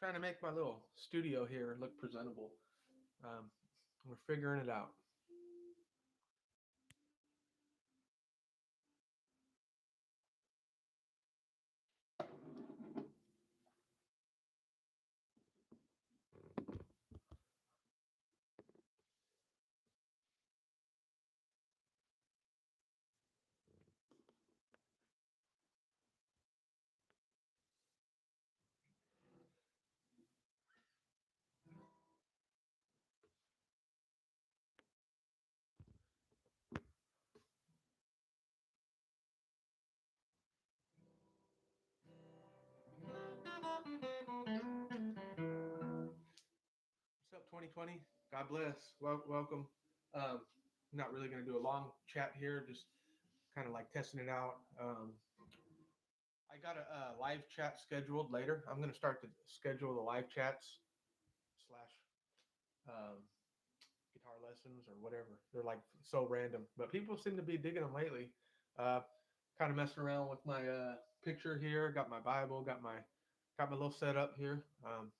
trying to make my little studio here look presentable. Um, we're figuring it out. What's up, 2020? God bless. Welcome. Um, not really going to do a long chat here, just kind of like testing it out. I got a live chat scheduled later. I'm going to start to schedule the live chats slash um, guitar lessons or whatever. They're like so random, but people seem to be digging them lately. Uh, kind of messing around with my picture here. Got my Bible. Got my little setup here. Trying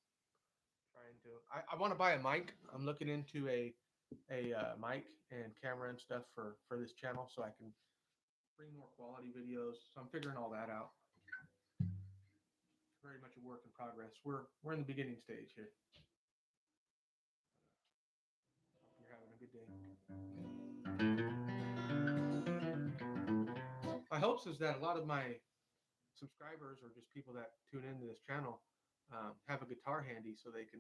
to. I want to buy a mic. I'm looking into a mic and camera and stuff for this channel so I can bring more quality videos. So I'm figuring all that out. Very much a work in progress. We're in the beginning stage here. Hope you're having a good day. My hopes is that a lot of my subscribers or just people that tune into this channel have a guitar handy so they can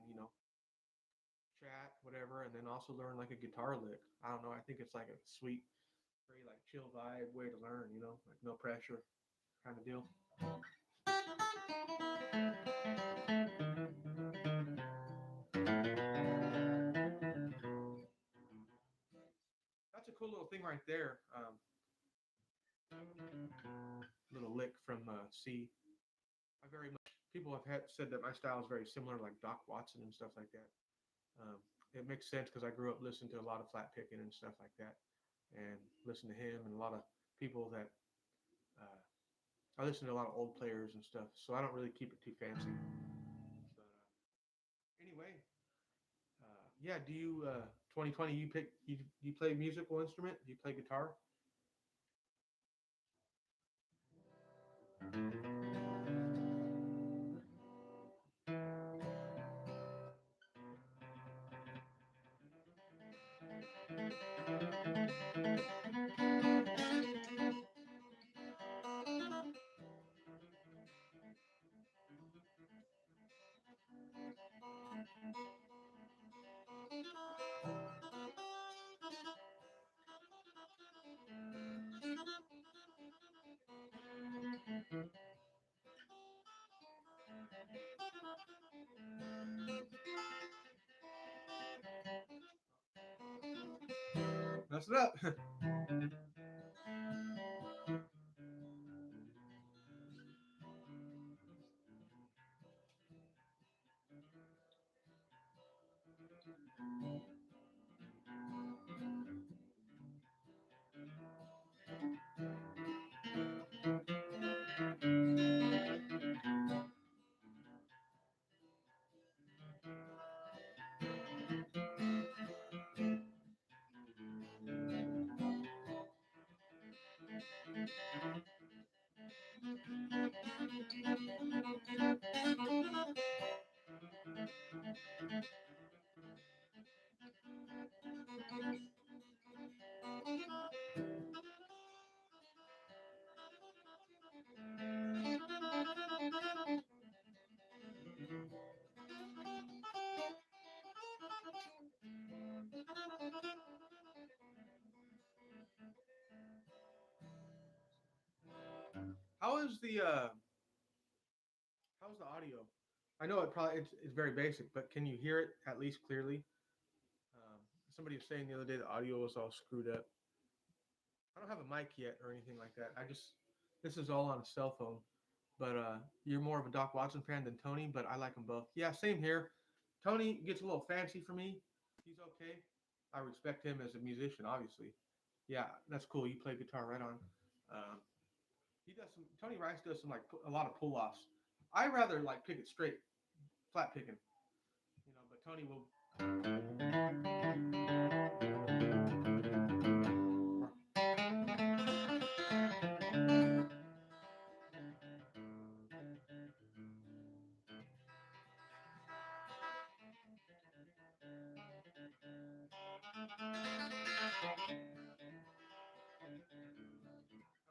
chat whatever and then also learn like a guitar lick. I don't know. I think it's like a sweet, very like chill vibe way to learn. Like no pressure kind of deal. That's a cool little thing right there. Little lick from C. I very much people have said that my style is very similar, like Doc Watson and stuff like that. Um, it makes sense because I grew up listening to a lot of flat picking and stuff like that, and listen to him and a lot of people that uh, I listen to a lot of old players and stuff. So I don't really keep it too fancy. But anyway, yeah. Do you 2020? You play musical instrument? Do you play guitar? Mess it up. How is the how's the audio? I know it's very basic, but can you hear it at least clearly? Um, Somebody was saying the other day the audio was all screwed up. I don't have a mic yet or anything like that. This is all on a cell phone. But you're more of a Doc Watson fan than Tony, but I like them both. Yeah, same here. Tony gets a little fancy for me. He's okay. I respect him as a musician, obviously. Yeah, that's cool. You play guitar right on. Um, he does some. Tony Rice does some like a lot of pull offs. I rather like pick it straight flat picking, but Tony will. Kind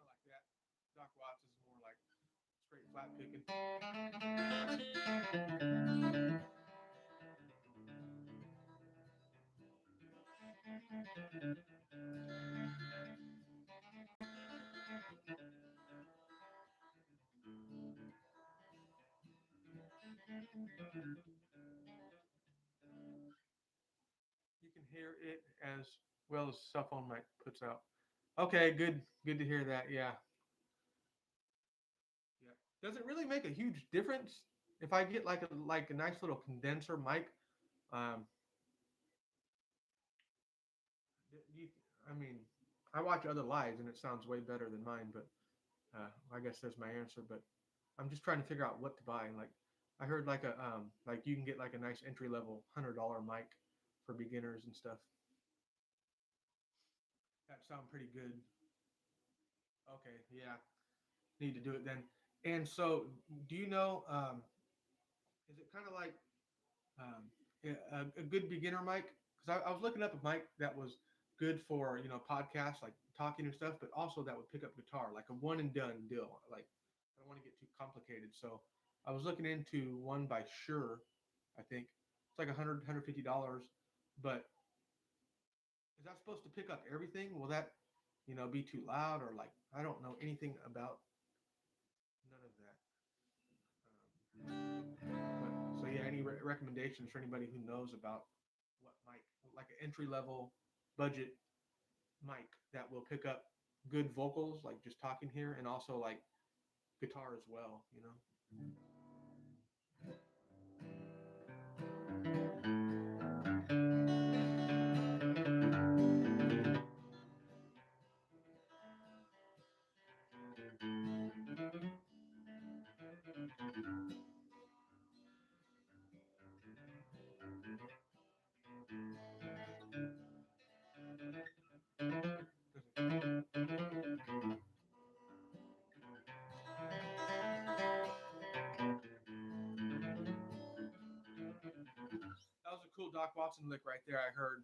of like that. Doc Watts is more like straight flat picking. You can hear it as well as cell phone mic puts out. Okay, good to hear that. Yeah, yeah. Does it really make a huge difference if I get like a nice little condenser mic? Um, do you, I mean, I watch other lives and it sounds way better than mine, but I guess that's my answer. But I'm just trying to figure out what to buy. And like, I heard like you can get like a nice entry level $100 mic for beginners and stuff. That sound pretty good. Okay, yeah, need to do it then. And so, do you know? Is it kind of like um, a good beginner mic? Because I was looking up a mic that was good for podcasts like talking and stuff, but also that would pick up guitar, like a one and done deal. Like I don't want to get too complicated, so I was looking into one by Shure. I think it's like $150, but is that supposed to pick up everything? Will that be too loud or like I don't know anything about none of that. So yeah, any recommendations for anybody who knows about what mic, like an entry level budget mic that will pick up good vocals, like just talking here, and also like guitar as well. That was a cool Doc Watson lick right there. I heard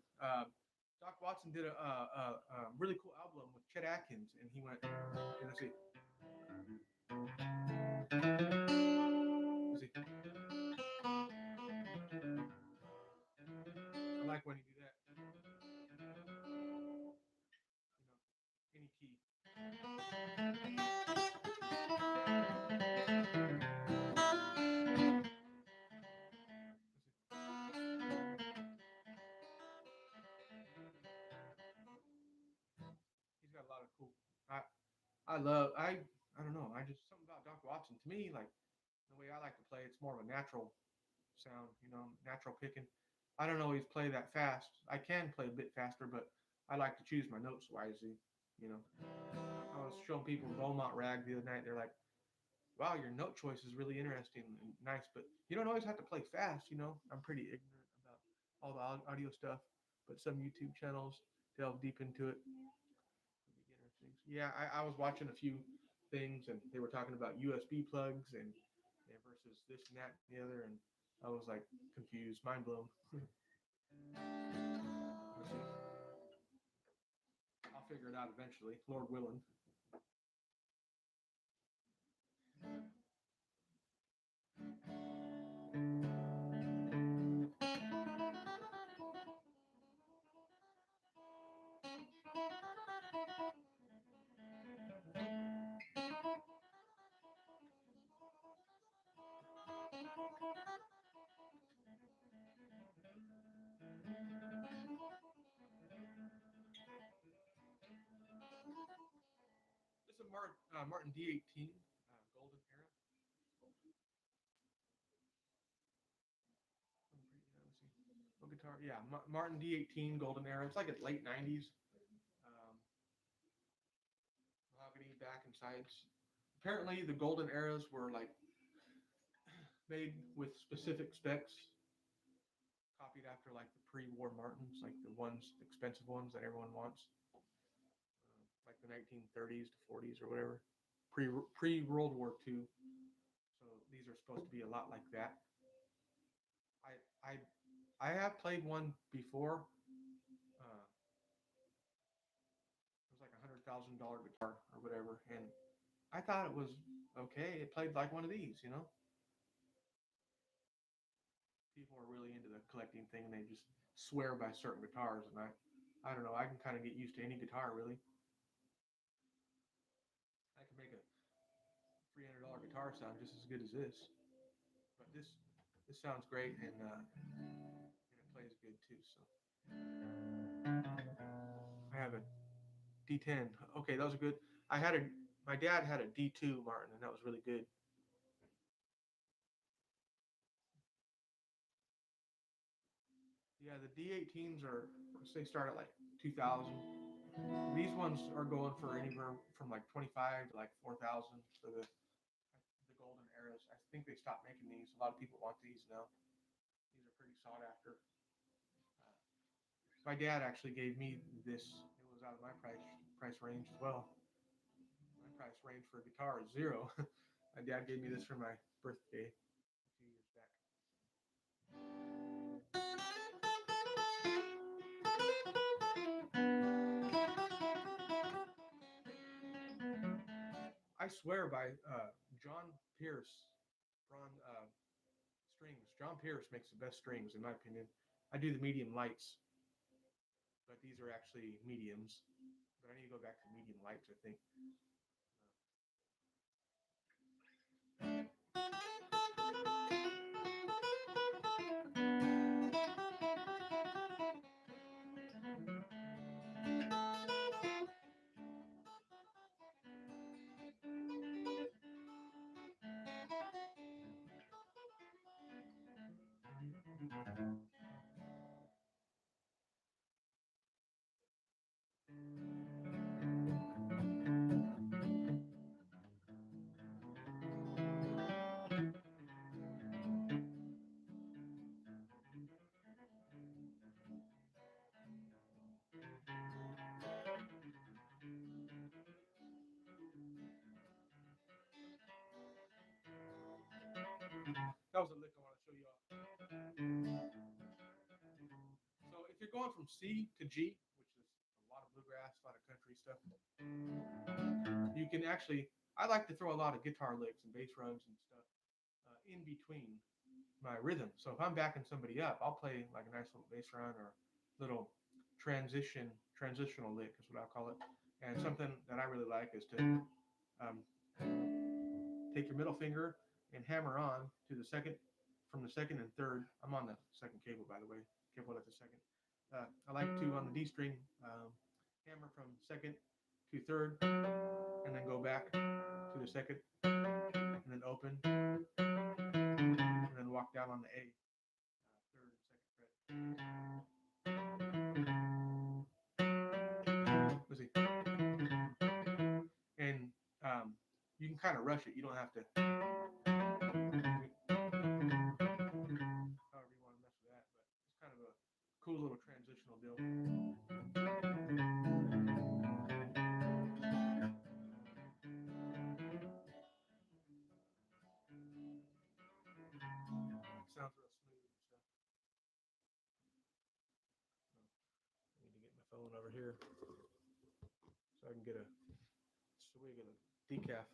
Doc Watson did a really cool album with Chet Atkins, and he went. Let's see, let's see. I like when you do that. Any key. He's got a lot of cool. I I love I don't know. I just something about Doc Watson to me like the way I like to play. It's more of a natural sound, natural picking. I don't always play that fast. I can play a bit faster, but I like to choose my notes wisely. You know, I was showing people Beaumont Rag the other night. They're like, "Wow, your note choice is really interesting and nice, but you don't always have to play fast." I'm pretty ignorant about all the audio stuff, but some YouTube channels delve deep into it. Beginner things. Yeah, I was watching a few things, and they were talking about USB plugs and versus this and that and the other, and I was like confused, mind blown. I'll figure it out eventually, Lord willing. This is a Martin D18 Golden Era. What guitar? Yeah, Martin D18 Golden Era. It's like a late '90s. Um, Mahogany back and sides. Apparently, the golden eras were like made with specific specs, copied after like the pre-war Martins, like the ones, the expensive ones that everyone wants, like the 1930s to 40s or whatever, pre World War II. So these are supposed to be a lot like that. I I I have played one before. It was like $100,000 guitar or whatever, and I thought it was okay. It played like one of these, you know. People are really into the collecting thing, and they just swear by certain guitars, and I don't know. I can kind of get used to any guitar really. I can make a $300 guitar sound just as good as this, but this sounds great, and it plays good too. So I have a D10. Okay, those are good. I had a My dad had a D2 Martin, and that was really good. Yeah, the D18s are, they start at like 2,000. These ones are going for anywhere from like 25 to like 4,000 for the golden eras. I think they stopped making these. A lot of people want these now. These are pretty sought after. My dad actually gave me this. It was out of my price range as well. My price range for a guitar is zero. My dad gave me this for my birthday 2 years back. I swear by John Pierce, Ron strings. John Pierce makes the best strings in my opinion. I do the medium lights, but these are actually mediums. But I need to go back to medium lights, I think. That was a lick I want to show you off. So if you're going from C to G, which is a lot of bluegrass, a lot of country stuff, you can actually. I like to throw a lot of guitar licks and bass runs and stuff in between my rhythm. So if I'm backing somebody up, I'll play like a nice little bass run or little transitional lick is what I'll call it. And something that I really like is to um, take your middle finger and hammer on to the second, from the second and third. I'm on the second cable, by the way. Cable at the second. I like to on the D string hammer from second to third, and then go back to the second, and then open, and then walk down on the A, third and second fret. Let's see, and you can kind of rush it. You don't have to. However you want to mess with that, but it's kind of a cool little transitional deal. Sounds real smooth and stuff. I need to get my phone over here so I can get a swig of the decaf.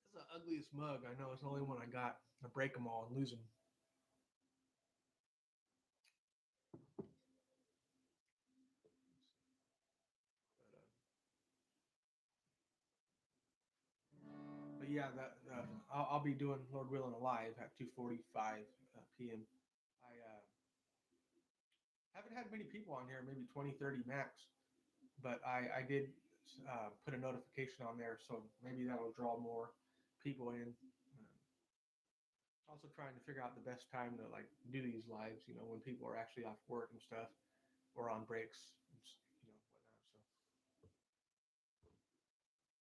It's the ugliest mug. I know it's the only one I got. I break them all and lose them. But yeah, I'll be doing Lord willing a live at 2:45 p.m. I haven't had many people on here, maybe 20, 30 max. But I did put a notification on there, so maybe that'll draw more people in. Also trying to figure out the best time to like do these lives, when people are actually off work and stuff, or on breaks, and, whatnot. So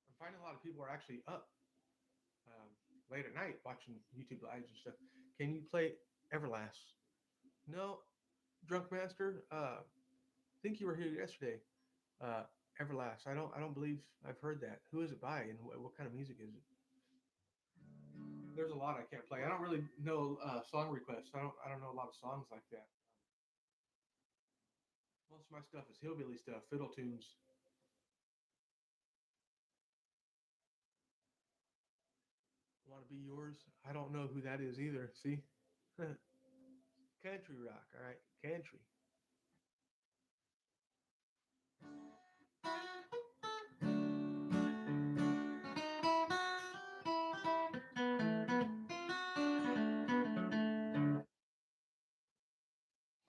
I'm finding a lot of people are actually up. um, late at night watching YouTube lives and stuff. Can you play Everlast? No, Drunk Master. Think you were here yesterday. Uh, Everlast. I don't believe I've heard that. Who is it by, and what kind of music is it? There's a lot I can't play. I don't really know song requests. I don't know a lot of songs like that. Most of my stuff is hillbilly stuff, fiddle tunes. Want to be yours? I don't know who that is either. See, country rock. All right, country.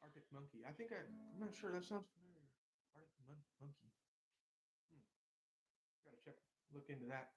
Arctic Monkey. I'm not sure. That sounds familiar. Arctic Monkey. Hmm. Gotta check. Look into that.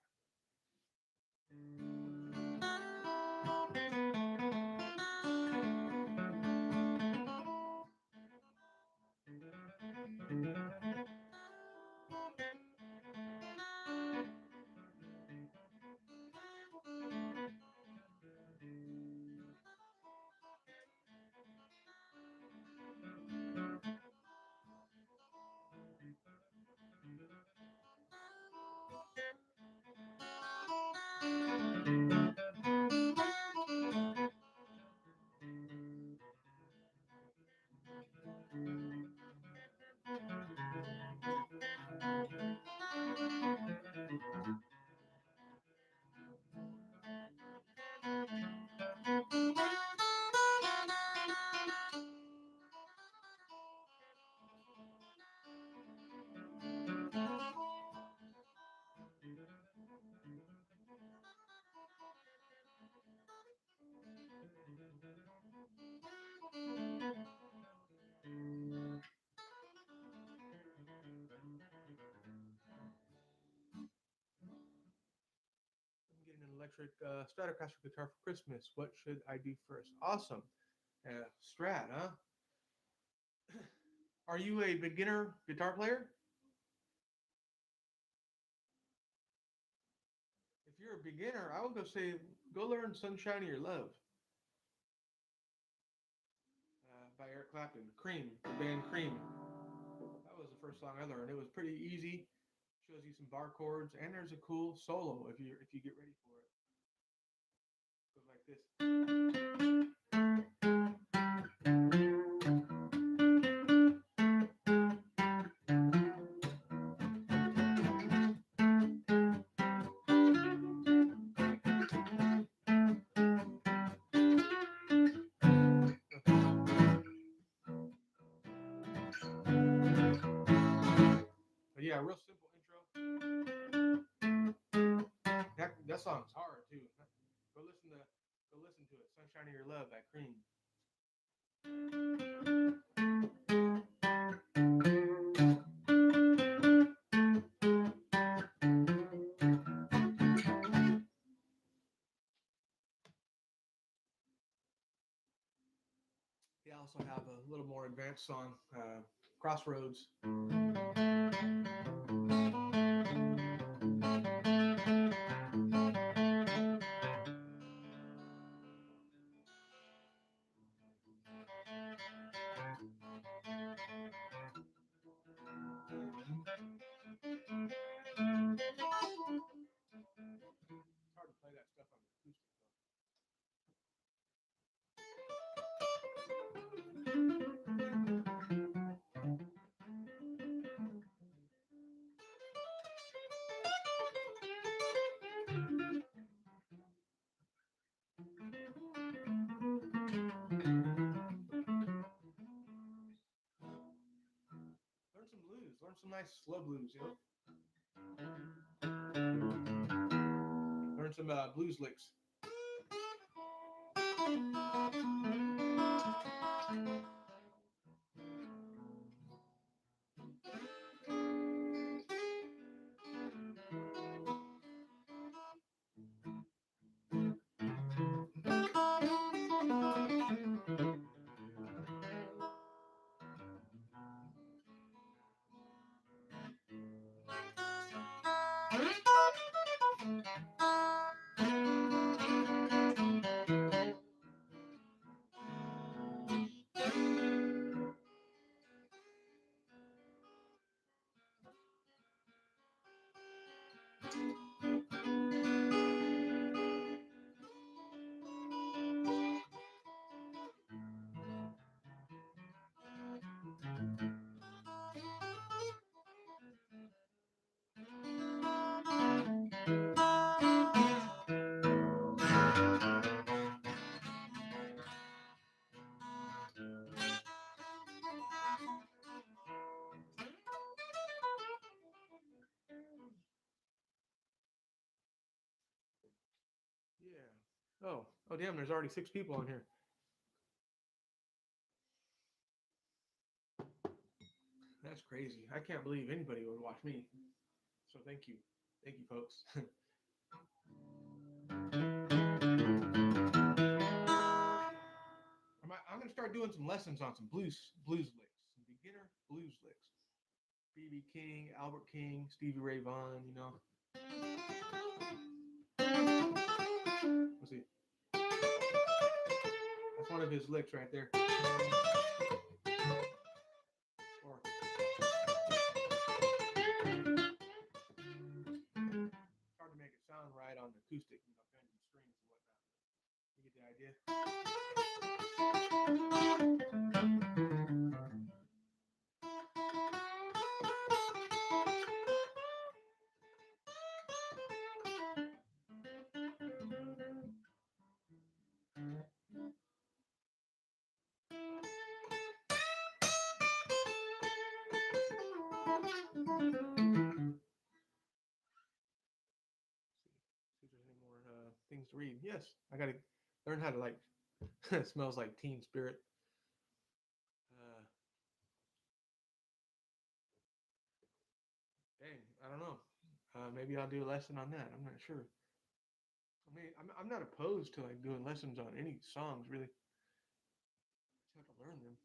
I'm getting an electric Stratocaster guitar for Christmas. What should I do first? Awesome. Strat, huh? Are you a beginner guitar player? If you're a beginner, I would go say go learn "Sunshine of Your Love" by Eric Clapton. Cream, the band Cream. That was the first song I learned. It was pretty easy. Shows you some bar chords, and there's a cool solo if you get ready for it. It goes like this. But yeah, real simple intro. That song's hard too. Go listen to it. "Sunshine of Your Love" by Cream. They also have a little more advanced song, "Crossroads." It's hard to play that stuff on the acoustic though. Learn some blues. Learn some nice slow blues. Learn some blues licks. Oh, damn! There's already 6 people on here. That's crazy. I can't believe anybody would watch me. So thank you, folks. I'm gonna start doing some lessons on some blues licks, some beginner blues licks. BB King, Albert King, Stevie Ray Vaughan. You know. Let's see. That's one of his licks right there. Or it's hard to make it sound right on the acoustic, you know, bending strings and whatnot. You get the idea? See if there's any more things to read. Yes, I gotta learn how to like. It smells like Teen Spirit. Uh, Dang, I don't know. Maybe I'll do a lesson on that. I'm not sure. I mean, I'm not opposed to like doing lessons on any songs really. Just have to learn them.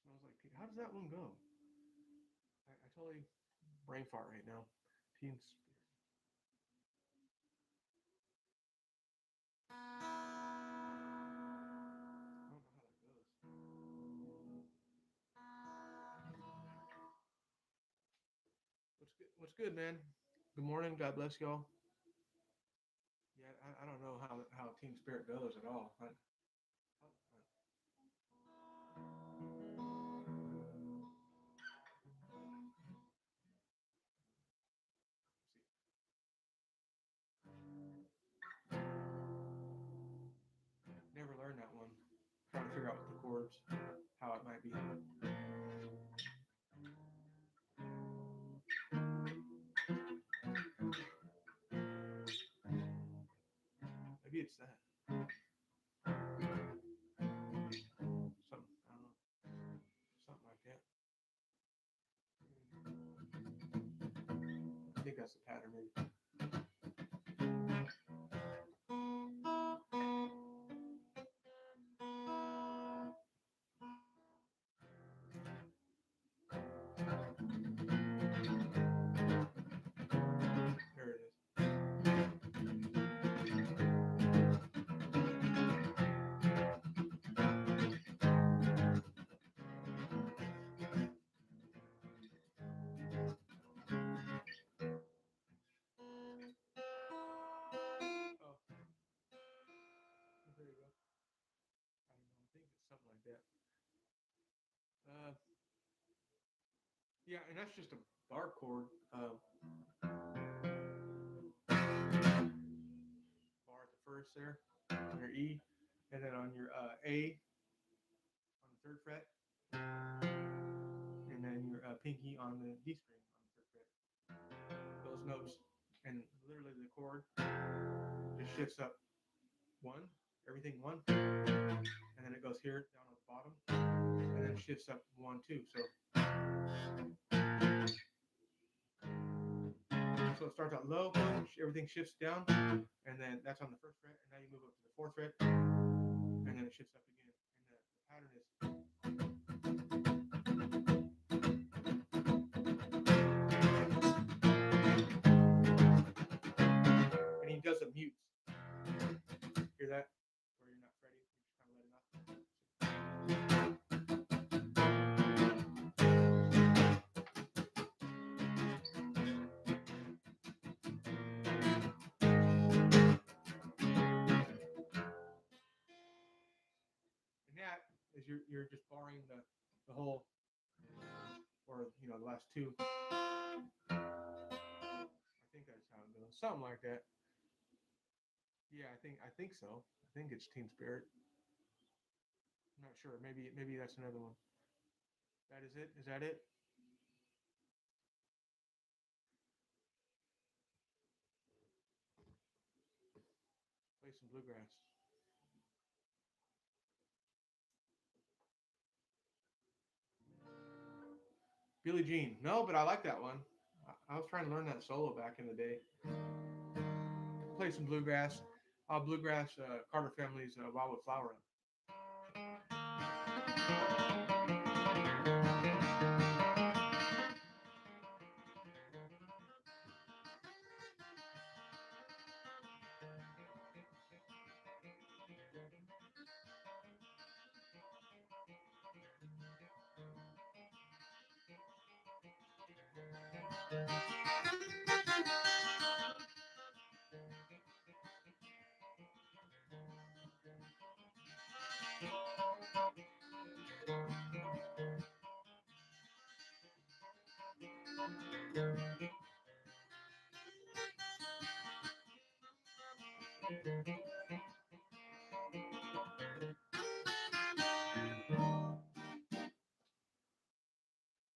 Smells like teen. How does that one go? I totally brain fart right now. Teen Spirit. I don't know how that goes. What's good, man? Good morning. God bless y'all. Yeah, I don't know how Teen Spirit goes at all. Never learned that one. Trying to figure out with the chords how it might be. Maybe it's that. Something I don't know. Something like that. I think that's the pattern maybe. There it is. Oh, there you go. I don't know. I think it's something like that. Uh, yeah, and that's just a bar chord. Bar at the first there, on your E, and then on your A on the third fret, and then your pinky on the D string on the third fret. Those notes, and literally the chord just shifts up one, everything one, and then it goes here down at the bottom, and then it shifts up 1 2. So it starts out low, everything shifts down, and then that's on the first fret, and now you move up to the fourth fret, and then it shifts up again. And the pattern is. And he does the mutes. Hear that? Where you're not fretting, you're just kind of letting off. And that is you're just barring the whole, or you know, the last two. I think that's how it goes. Something like that. Yeah, I think so. I think it's Teen Spirit. I'm not sure. Maybe that's another one. That is it. Is that it? bluegrass. Billie Jean. No, but I like that one. I was trying to learn that solo back in the day. Play some bluegrass. Bluegrass, Carter Family's Wildwood Flower.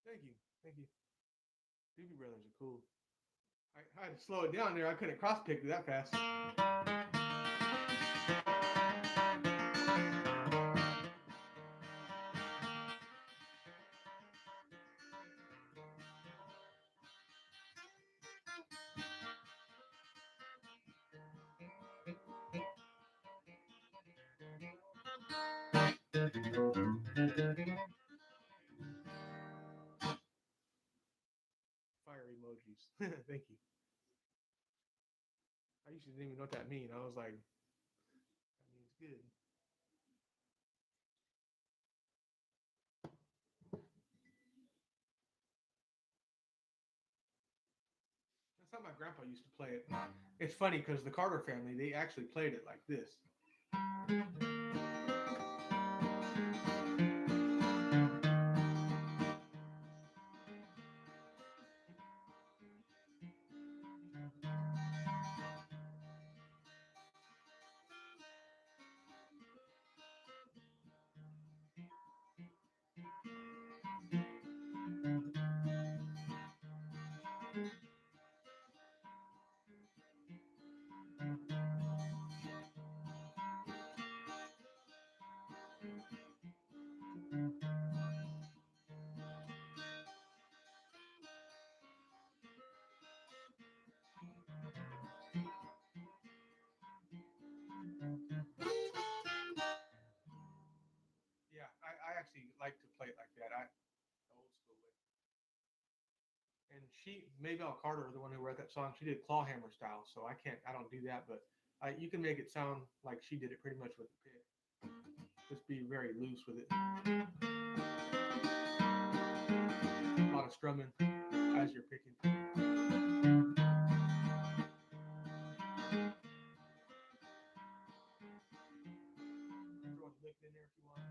Thank you. Thank you. Doobie Brothers are cool. I had to slow it down there. I couldn't cross pick that fast. Fire emojis. Thank you. I used to didn't even know what that mean. I was like, that means good. That's how my grandpa used to play it. It's funny because the Carter family, they actually played it like this. Yeah, I actually like to play it like that. The old school way. And Maybelle Carter, the one who wrote that song, she did clawhammer style. So I don't do that, but you can make it sound like she did it pretty much with the pick. Just be very loose with it. A lot of strumming as you're picking. Throw a lick in there if you want.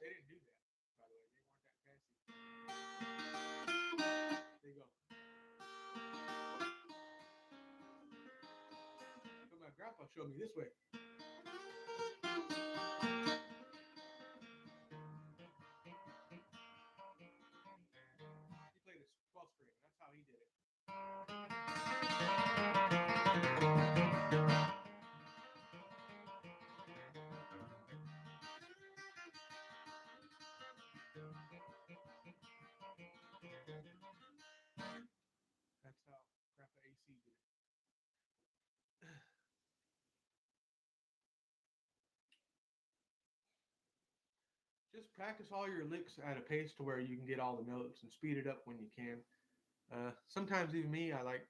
They didn't do that, by the way. They weren't that fancy. There you go. But my grandpa showed me this way. He played a 12 string. That's how he did it. That's how Grandpa AC did it. Just practice all your licks at a pace to where you can get all the notes and speed it up when you can. Sometimes even me, I like,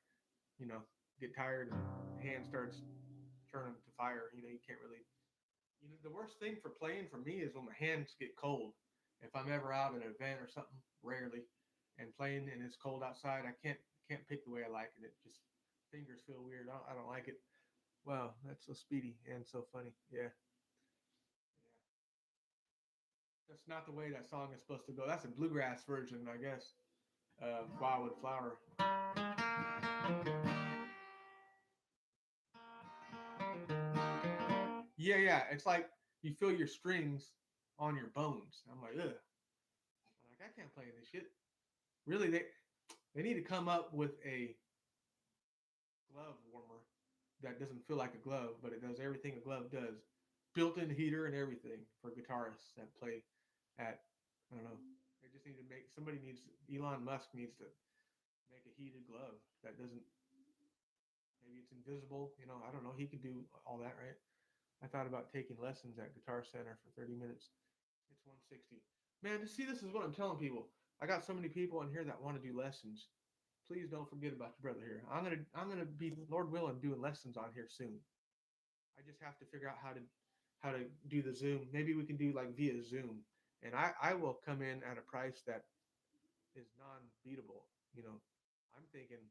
you know, get tired and hand starts turning to fire. You can't really. The worst thing for playing for me is when my hands get cold. If I'm ever out at an event or something, rarely, and playing and it's cold outside, I can't pick the way I like it. It just fingers feel weird. I don't like it. Wow, that's so speedy and so funny. Yeah, that's not the way that song is supposed to go. That's a bluegrass version, I guess. Wildwood Flower. Yeah, yeah. It's like you feel your strings on your bones. I'm like, ugh. I'm like, I can't play this shit. Really, they need to come up with a glove warmer that doesn't feel like a glove, but it does everything a glove does. Built-in heater and everything for guitarists that play at, I don't know. They just need to make, somebody needs, Elon Musk needs to make a heated glove that doesn't, maybe it's invisible, you know, I don't know. He could do all that, right? I thought about taking lessons at Guitar Center for 30 minutes. It's 160. Man, to see, this is what I'm telling people. I got so many people in here that want to do lessons. Please don't forget about your brother here. I'm gonna be, Lord willing, doing lessons on here soon. I just have to figure out how to do the Zoom. Maybe we can do like via Zoom, and I will come in at a price that is non-beatable. You know, I'm thinking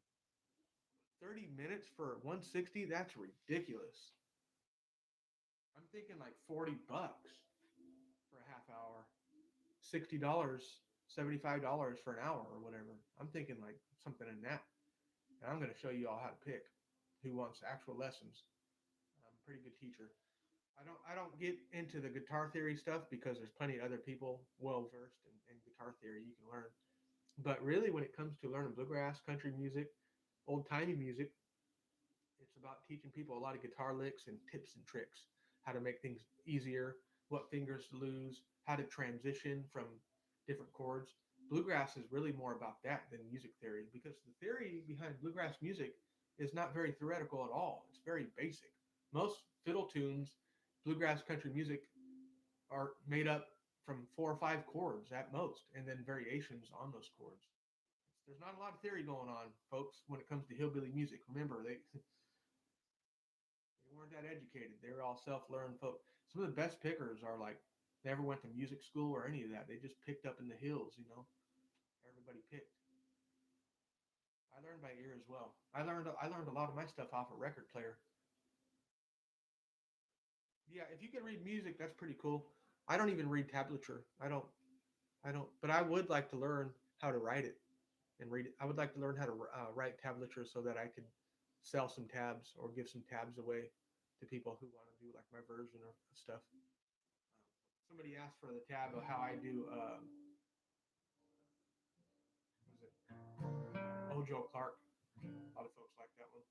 30 minutes for 160. That's ridiculous. I'm thinking like $40 for a half hour, $60, $75 for an hour or whatever. I'm thinking like something in that. And I'm going to show you all how to pick who wants actual lessons. I'm a pretty good teacher. I don't get into the guitar theory stuff because there's plenty of other people well versed in guitar theory you can learn. But really, when it comes to learning bluegrass, country music, old timey music, it's about teaching people a lot of guitar licks and tips and tricks, how to make things easier, what fingers to lose, how to transition from different chords. Bluegrass is really more about that than music theory, because the theory behind bluegrass music is not very theoretical at all. It's very basic. Most fiddle tunes, bluegrass country music, are made up from 4 or 5 chords at most, and then variations on those chords. There's not a lot of theory going on, folks, when it comes to hillbilly music. Remember, they weren't that educated. They were all self-learned folk. Some of the best pickers are like, never went to music school or any of that. They just picked up in the hills, you know. Everybody picked. I learned by ear as well. I learned a lot of my stuff off a record player. Yeah, if you can read music, that's pretty cool. I don't even read tablature. I don't, but I would like to learn how to write it and read it. I would like to learn how to write tablature so that I could sell some tabs or give some tabs away to people who want to do like my version of stuff. Somebody asked for the tab of how I do, what is it? Ojo Clark. A lot of folks like that one.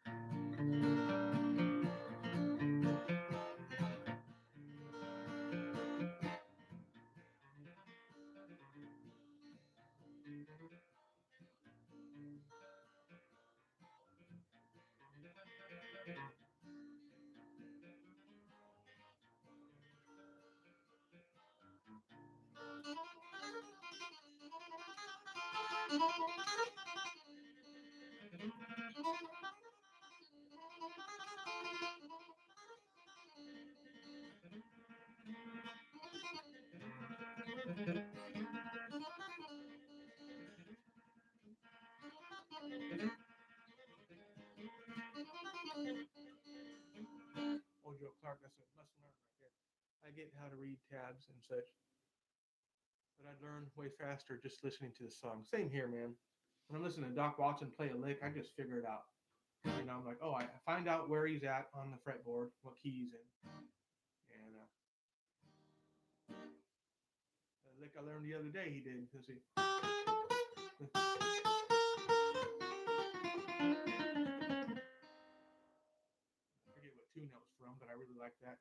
Ojo Clark, that's a lesson learned right there. I get how to read tabs and such, but I'd learn way faster just listening to the song. Same here, man. When I'm listening to Doc Watson play a lick, I just figure it out. You know, I'm like, oh, I find out where he's at on the fretboard, what key he's in, and the lick I learned the other day, he did. Let's see. I forget what tune that was from, but I really like that.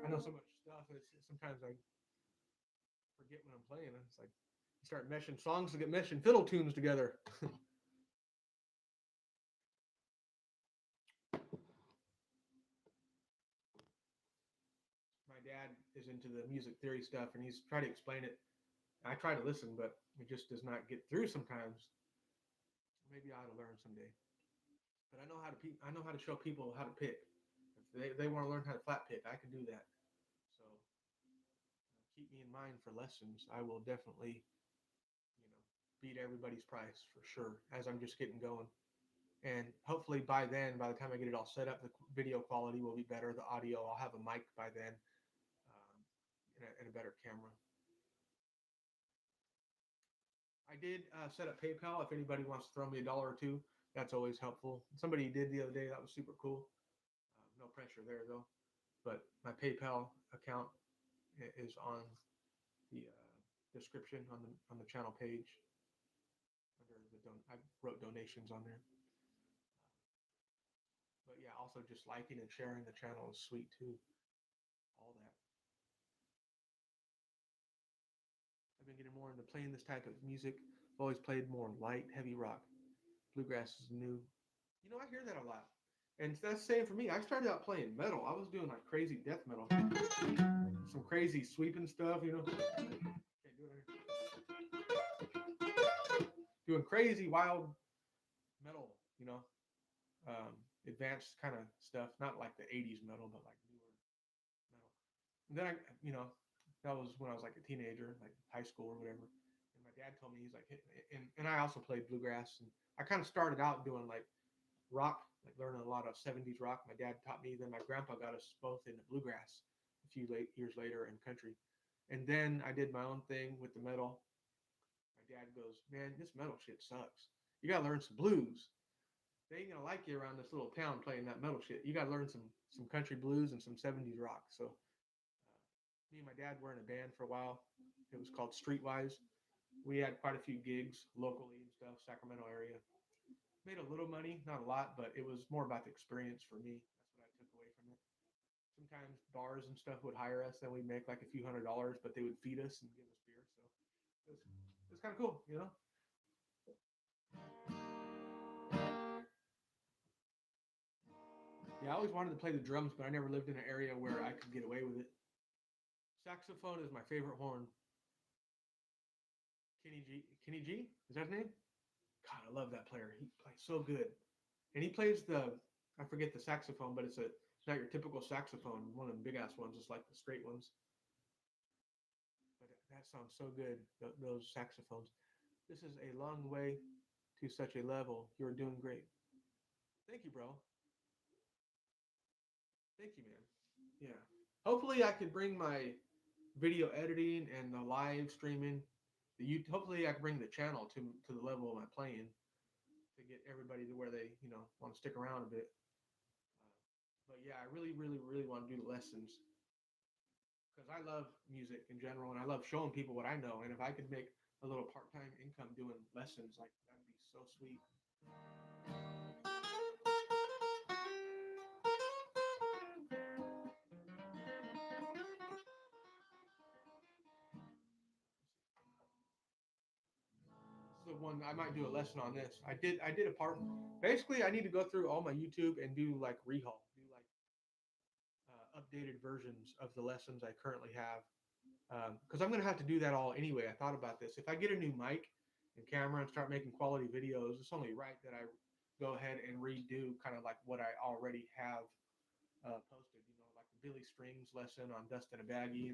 I know so much stuff. Sometimes I forget when I'm playing. It's like you start meshing songs to get meshing fiddle tunes together. My dad is into the music theory stuff, and he's trying to explain it. I try to listen, but it just does not get through sometimes. Maybe I ought to learn someday. But I know how to show people how to pick. If they want to learn how to flat pick, I can do that. So keep me in mind for lessons. I will definitely, beat everybody's price for sure as I'm just getting going. And hopefully by then, by the time I get it all set up, the video quality will be better. The audio, I'll have a mic by then and a better camera. I did set up PayPal. If anybody wants to throw me $1 or two, that's always helpful. Somebody did the other day. That was super cool. No pressure there though. But my PayPal account is on the description on the channel page. Under I wrote donations on there. But yeah, also just liking and sharing the channel is sweet too. All that. I've been getting more into playing this type of music. I've always played more light, heavy rock. Bluegrass is new. You know, I hear that a lot. And that's the same for me. I started out playing metal. I was doing like crazy death metal. Some crazy sweeping stuff, you know. Can't do it here. Doing crazy, wild metal, you know. Advanced kind of stuff. Not like the 80s metal, but like newer metal. And then that was when I was like a teenager, like high school or whatever. And my dad told me, he's like, and I also played bluegrass. And I kind of started out doing like rock, like learning a lot of 70s rock. My dad taught me, then my grandpa got us both into bluegrass a few years later in country. And then I did my own thing with the metal. My dad goes, man, this metal shit sucks. You got to learn some blues. They ain't going to like you around this little town playing that metal shit. You got to learn some country blues and some 70s rock. So me and my dad were in a band for a while. It was called Streetwise. We had quite a few gigs locally and stuff, Sacramento area. Made a little money, not a lot, but it was more about the experience for me. That's what I took away from it. Sometimes bars and stuff would hire us, and we'd make like a few $100s, but they would feed us and give us beer. So it was kind of cool, you know. Yeah, I always wanted to play the drums, but I never lived in an area where I could get away with it. Saxophone is my favorite horn. Kenny G? Is that his name? God, I love that player. He plays so good. And he plays I forget the saxophone, but it's not your typical saxophone, one of the big ass ones, it's like the straight ones. But that sounds so good, those saxophones. This is a long way to such a level. You're doing great. Thank you, bro. Thank you, man. Yeah. Hopefully I could bring my video editing and the live streaming. Hopefully I can bring the channel to the level of my playing to get everybody to where they, want to stick around a bit. But yeah, I really, really, really want to do the lessons because I love music in general and I love showing people what I know. And if I could make a little part-time income doing lessons, like that'd be so sweet. The one I might do a lesson on this. I did a part. Basically, I need to go through all my YouTube and do like rehaul, do like updated versions of the lessons I currently have. Because I'm gonna have to do that all anyway. I thought about this. If I get a new mic and camera and start making quality videos, it's only right that I go ahead and redo kind of like what I already have posted. Like the Billy Strings lesson on Dust in a Baggie.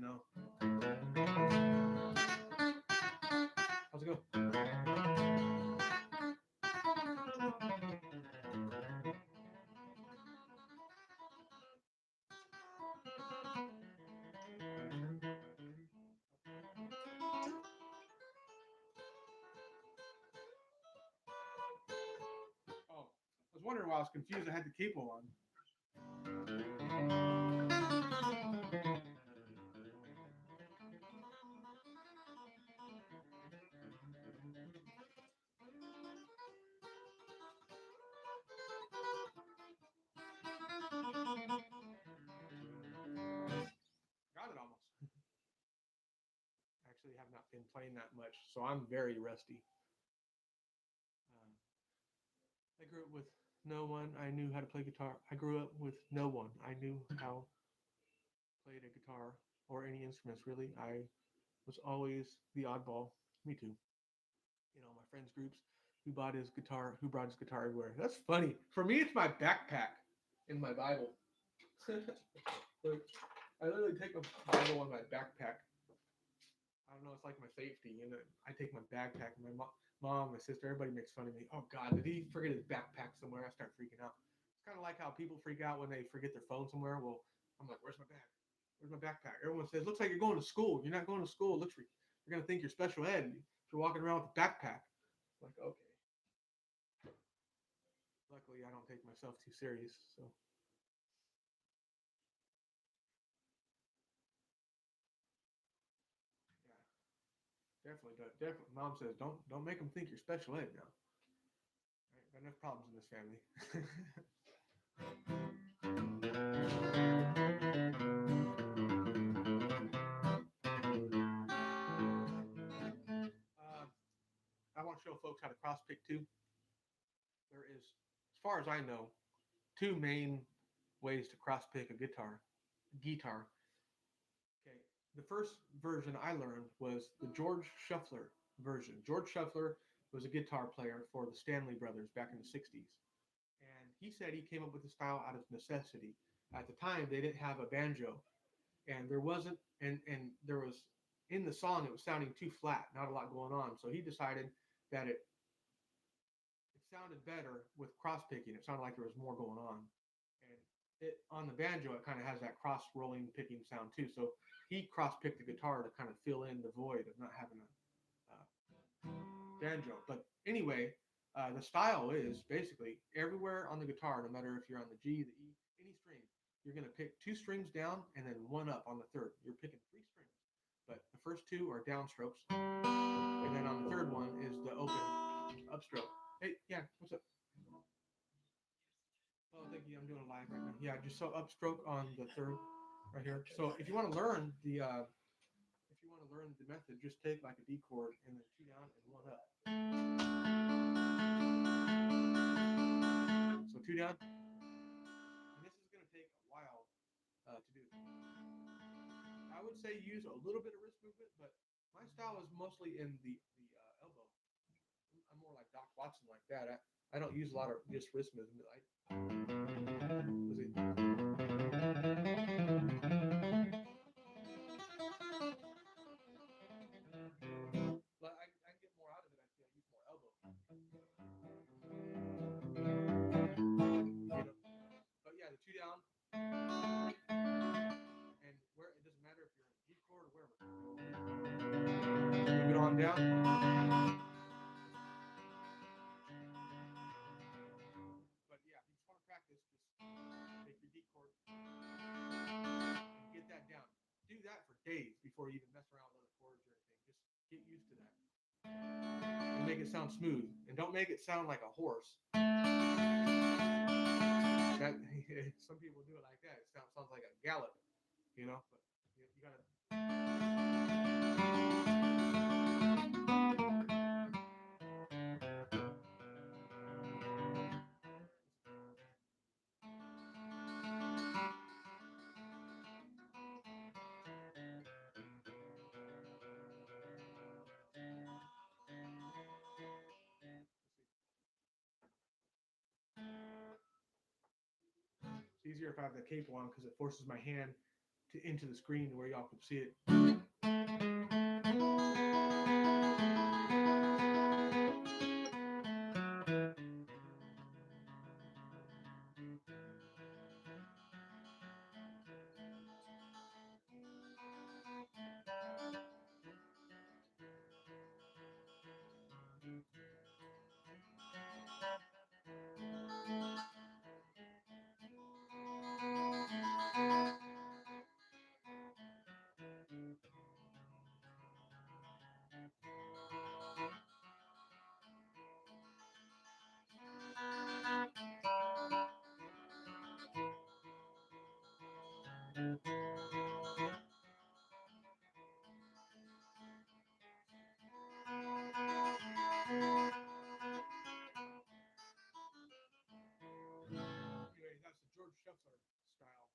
How's it go? Oh, I was wondering why I was confused. I had the capo on. Got it almost. Actually, have not been playing that much, so I'm very rusty. I grew up with no one I knew how to play guitar. I grew up with no one I knew how played a guitar or any instruments really. I was always the oddball. Me too. My friends groups who brought his guitar everywhere. That's funny. For me, it's my backpack in my Bible. I literally take a Bible on my backpack. I don't know. It's like my safety. I take my backpack. My mom, my sister, everybody makes fun of me. Oh God, did he forget his backpack somewhere? I start freaking out. It's kind of like how people freak out when they forget their phone somewhere. Well, I'm like, where's my bag? Where's my backpack? Everyone says, looks like you're going to school. You're not going to school. You're going to think you're special ed if you're walking around with a backpack. Like, okay. Luckily, I don't take myself too serious. So, yeah, definitely. Mom says, don't make them think you're special ed now. Right? Got enough problems in this family. uh, I want to show folks how to cross pick too. There is, as far as I know, two main ways to cross pick a guitar. Guitar. Okay. The first version I learned was the George Shuffler version. George Shuffler was a guitar player for the Stanley Brothers back in the 60s. And he said he came up with the style out of necessity. At the time, they didn't have a banjo, and there wasn't, and there was in the song it was sounding too flat, not a lot going on. So he decided that it sounded better with cross picking. It sounded like there was more going on, and it on the banjo it kind of has that cross rolling picking sound too. So he cross picked the guitar to kind of fill in the void of not having a banjo. But anyway, the style is basically everywhere on the guitar, no matter if you're on the G, the E, any string, you're going to pick two strings down and then one up on the third. You're picking three strings, but the first two are downstrokes, and then on the third one is the open upstroke. Hey, yeah, what's up? Oh, thank you. I'm doing a live right now. Yeah, just so upstroke on the third right here. So if you want to learn the method, just take like a D chord and then two down and one up. So two down, and this is going to take a while to do. I would say use a little bit of wrist movement, but my style is mostly in the elbow. I'm more like Doc Watson like that. I don't use a lot of just wrist movement. But I get more out of it. I feel I use more elbow. You know? But yeah, the two down, and where it doesn't matter if you're in G chord or wherever. Move it on down. But yeah, if you just want to practice, just take your D chord and get that down. Do that for days before you even mess around with other chords or anything. Just get used to that and make it sound smooth. And don't make it sound like a horse. That some people do it like that. It sounds like a gallop, you know. But you gotta. It's easier if I have the cape on because it forces my hand into the screen where y'all can see it. Anyway, that's the George Shuffler style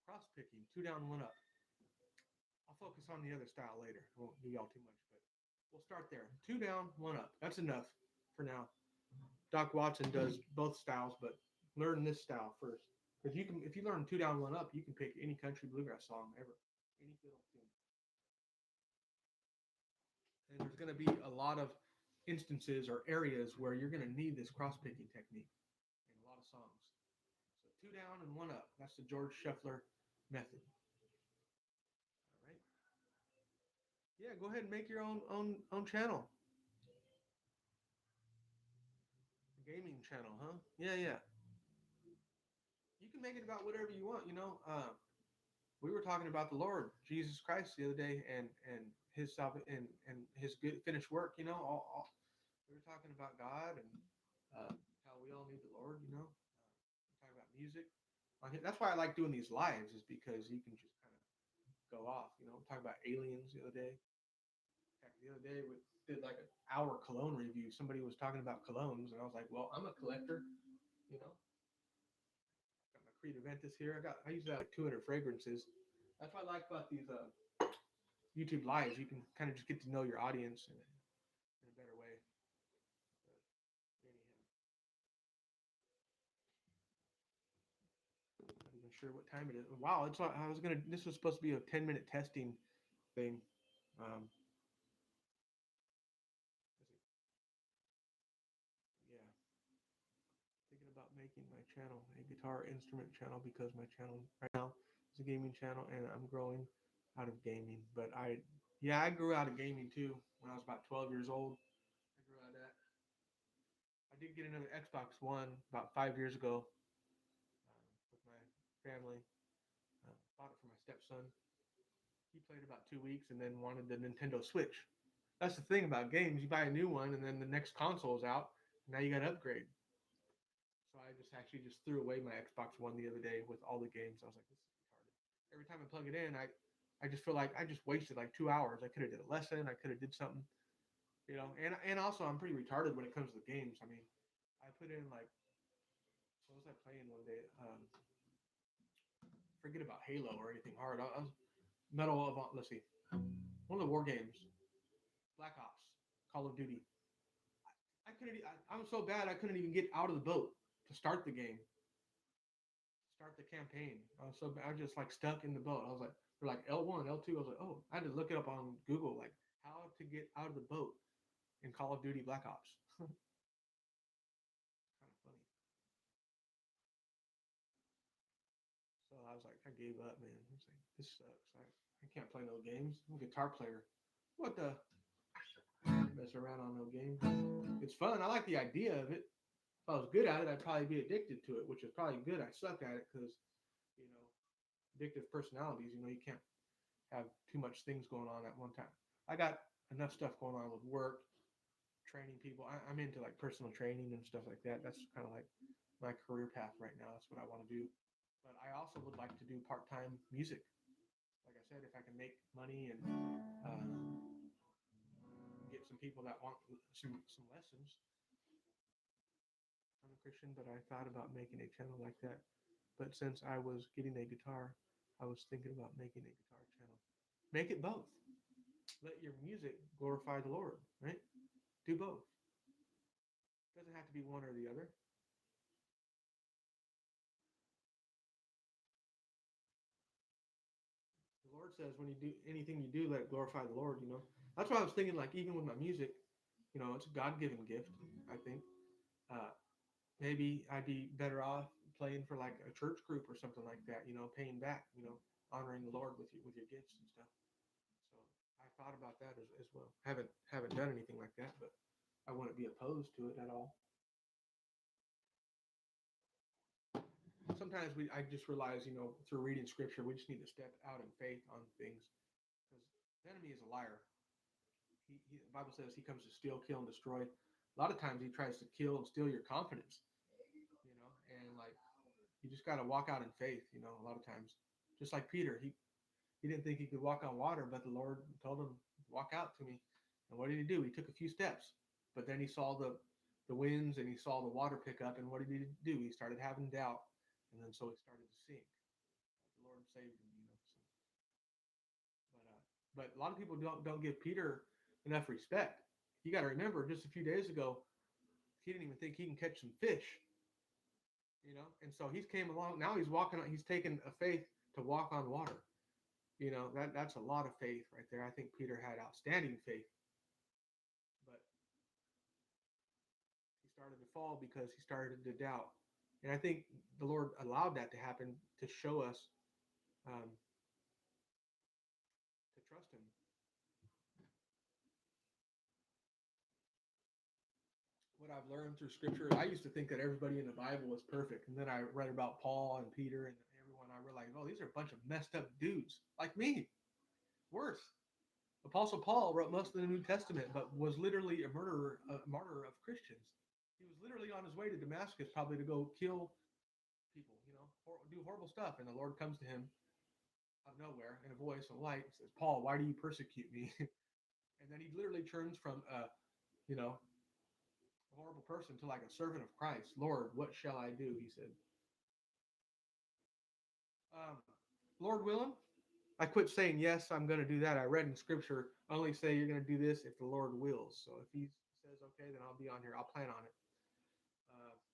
cross picking, two down, one up. I'll focus on the other style later. I won't do y'all too much, but we'll start there. Two down, one up. That's enough for now. Doc Watson does both styles, but learn this style first. Because if you learn two down, one up, you can pick any country bluegrass song ever, any fiddle tune. And there's going to be a lot of instances or areas where you're going to need this cross picking technique in a lot of songs. So two down and one up. That's the George Shuffler method. All right. Yeah, go ahead and make your own channel, gaming channel, huh? Yeah, yeah. You can make it about whatever you want. We were talking about the Lord Jesus Christ the other day, and his and his good finished work. We were talking about God and how we all need the Lord. We talk about music. That's why I like doing these lives, is because you can just kind of go off. Talk about aliens the other day. Heck, the other day we did like an hour cologne review. Somebody was talking about colognes, and I was like, well, I'm a collector. You know, got my Creed Aventus here. I use that like 200 fragrances. That's what I like about these YouTube lives. You can kind of just get to know your audience in a better way. But anyhow, not even sure what time it is. Wow, I was gonna. This was supposed to be a 10-minute testing thing. Um, yeah, thinking about making my channel a guitar instrument channel, because my channel right now is a gaming channel, and I'm growing out of gaming. But yeah, I grew out of gaming too when I was about 12 years old. I grew out of that. I did get another Xbox One about 5 years ago with my family. Bought it for my stepson. He played about 2 weeks and then wanted the Nintendo Switch. That's the thing about games. You buy a new one, and then the next console is out. And now you got to upgrade. So I just actually just threw away my Xbox One the other day with all the games. I was like, this is retarded. Every time I plug it in, I just feel like I just wasted like 2 hours. I could have did a lesson. I could have did something, And also, I'm pretty retarded when it comes to the games. I mean, I put in like, what was I playing one day? Forget about Halo or anything hard. I was Medal of, let's see, one of the war games, Black Ops, Call of Duty. I couldn't. I was so bad I couldn't even get out of the boat to start the game, start the campaign. I was so bad. I was just like stuck in the boat. I was like, they're like L1, L2. I was like, oh, I had to look it up on Google, like how to get out of the boat in Call of Duty Black Ops. Kind of funny. So I was like, I gave up, man. I was like, this sucks. I can't play no games. I'm a guitar player. What the? Mess around on no games. It's fun. I like the idea of it. If I was good at it, I'd probably be addicted to it, which is probably good. I suck at it because, you know, addictive personalities, you can't have too much things going on at one time. I got enough stuff going on with work, training people. I'm into like personal training and stuff like that. That's kind of like my career path right now. That's what I want to do. But I also would like to do part-time music. Like I said, if I can make money and get some people that want some lessons. I'm a Christian, but I thought about making a channel like that. But since I was getting a guitar, I was thinking about making a guitar channel. Make it both. Let your music glorify the Lord, right? Do both. It doesn't have to be one or the other. The Lord says when you do anything you do, let it glorify the Lord. That's what I was thinking, like even with my music, it's a God-given gift, I think. Uh, Maybe I'd be better off playing for like a church group or something like that, paying back, honoring the Lord with your gifts and stuff. So I thought about that as well. Haven't done anything like that, but I wouldn't be opposed to it at all. Sometimes I just realize, through reading scripture, we just need to step out in faith on things, because the enemy is a liar. The Bible says he comes to steal, kill, and destroy. A lot of times he tries to kill and steal your confidence, and like you just got to walk out in faith. A lot of times, just like Peter, he didn't think he could walk on water, but the Lord told him, walk out to me. And what did he do? He took a few steps, but then he saw the winds and he saw the water pick up. And what did he do? He started having doubt. And then so he started to sink. The Lord saved him. But a lot of people don't give Peter enough respect. You got to remember, just a few days ago, he didn't even think he can catch some fish. And so he's came along. Now he's walking. He's taken a faith to walk on water. That's a lot of faith right there. I think Peter had outstanding faith, but he started to fall because he started to doubt. And I think the Lord allowed that to happen to show us to trust Him. What I've learned through Scripture, I used to think that everybody in the Bible was perfect, and then I read about Paul and Peter and everyone. I realized, oh, these are a bunch of messed up dudes like me. Worse. Apostle Paul wrote most of the New Testament, but was literally a martyr of Christians. He was literally on his way to Damascus, probably to go kill people, do horrible stuff. And the Lord comes to him out of nowhere in a voice of light and says, Paul, why do you persecute me? And then he literally turns from a horrible person to like a servant of Christ. Lord, what shall I do? He said. Um, Lord willing, I quit saying yes, I'm going to do that. I read in Scripture, only say you're going to do this if the Lord wills. So if He says okay, then I'll be on here. I'll plan on it.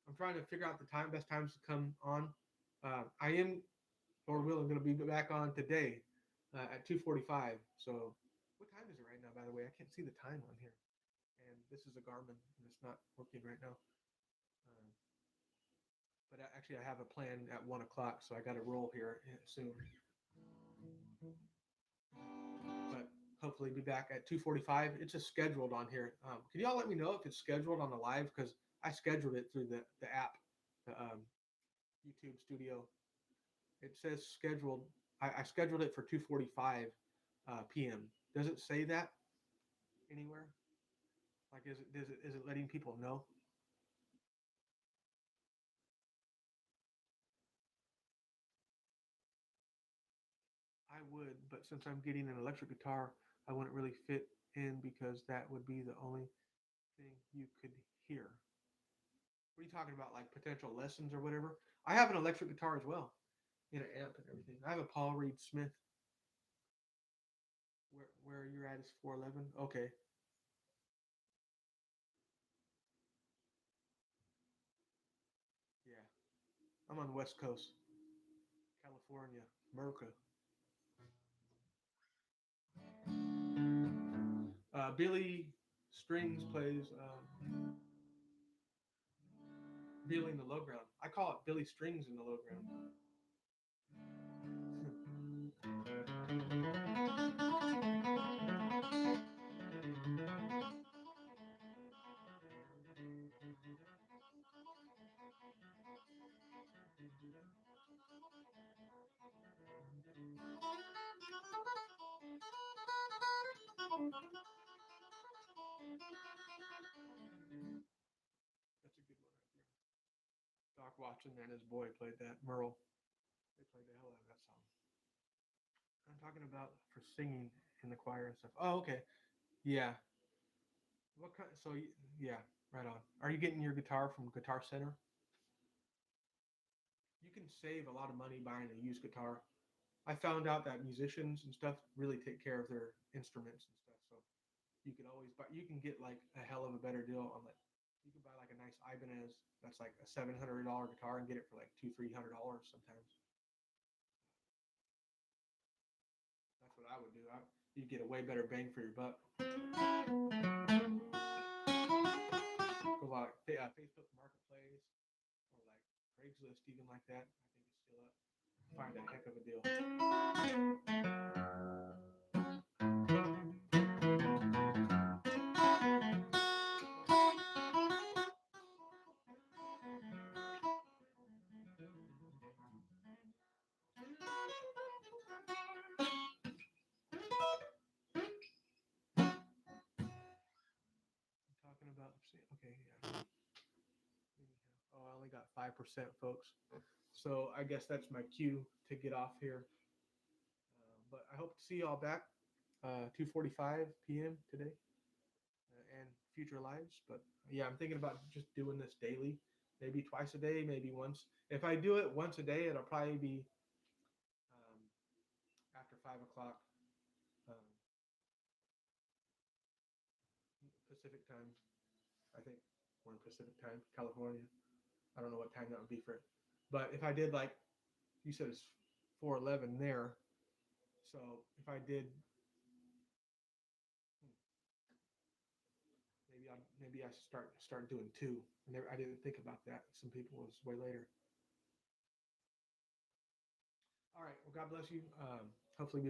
I'm trying to figure out the best times to come on. I am, Lord willing, going to be back on today at 2:45. So what time is it right now? By the way, I can't see the time on here. And this is a Garmin, and it's not working right now. Uh, but actually, I have a plan at 1 o'clock, so I got to roll here soon. But hopefully be back at 2:45. It's just scheduled on here. Can y'all let me know if it's scheduled on the live? Because I scheduled it through the app, the YouTube Studio. It says scheduled. I scheduled it for 2:45 p.m. Does it say that anywhere? Like, is it letting people know? I would, but since I'm getting an electric guitar, I wouldn't really fit in because that would be the only thing you could hear. What are you talking about? Like potential lessons or whatever? I have an electric guitar as well, in an amp and everything. I have a Paul Reed Smith. Where you're at is 411. Okay. Yeah. I'm on the West Coast, California, America. Billy Strings plays Billy in the Low Ground. I call it Billy Strings in the Low Ground. That's a good one right there. Doc Watson and his boy played that. Merle. They played the hell out of that song. I'm talking about for singing in the choir and stuff. Oh, okay. Yeah. What kind? So yeah, right on. Are you getting your guitar from Guitar Center? You can save a lot of money buying a used guitar. I found out that musicians and stuff really take care of their instruments and stuff. So you could always buy. You can get like a hell of a better deal on like. You can buy like a nice Ibanez that's like a $700 guitar and get it for like $200-300 sometimes. That's what I would do. You get a way better bang for your buck. Go like Facebook Marketplace or like Craigslist, even like that. I think it's still up. Find a heck of a deal. Talking about, okay, yeah. Oh, I only got 5%, folks. So I guess that's my cue to get off here. But I hope to see y'all back 2:45 p.m. today and future lives. But yeah, I'm thinking about just doing this daily, maybe twice a day, maybe once. If I do it once a day, it'll probably be um, after 5 o'clock um, Pacific time. I think we're in Pacific time, California. I don't know what time that would be for it. But if I did like you said, it's 411 there. So if I did, maybe I start doing two. I didn't think about that. Some people was way later. All right. Well, God bless you. Hopefully,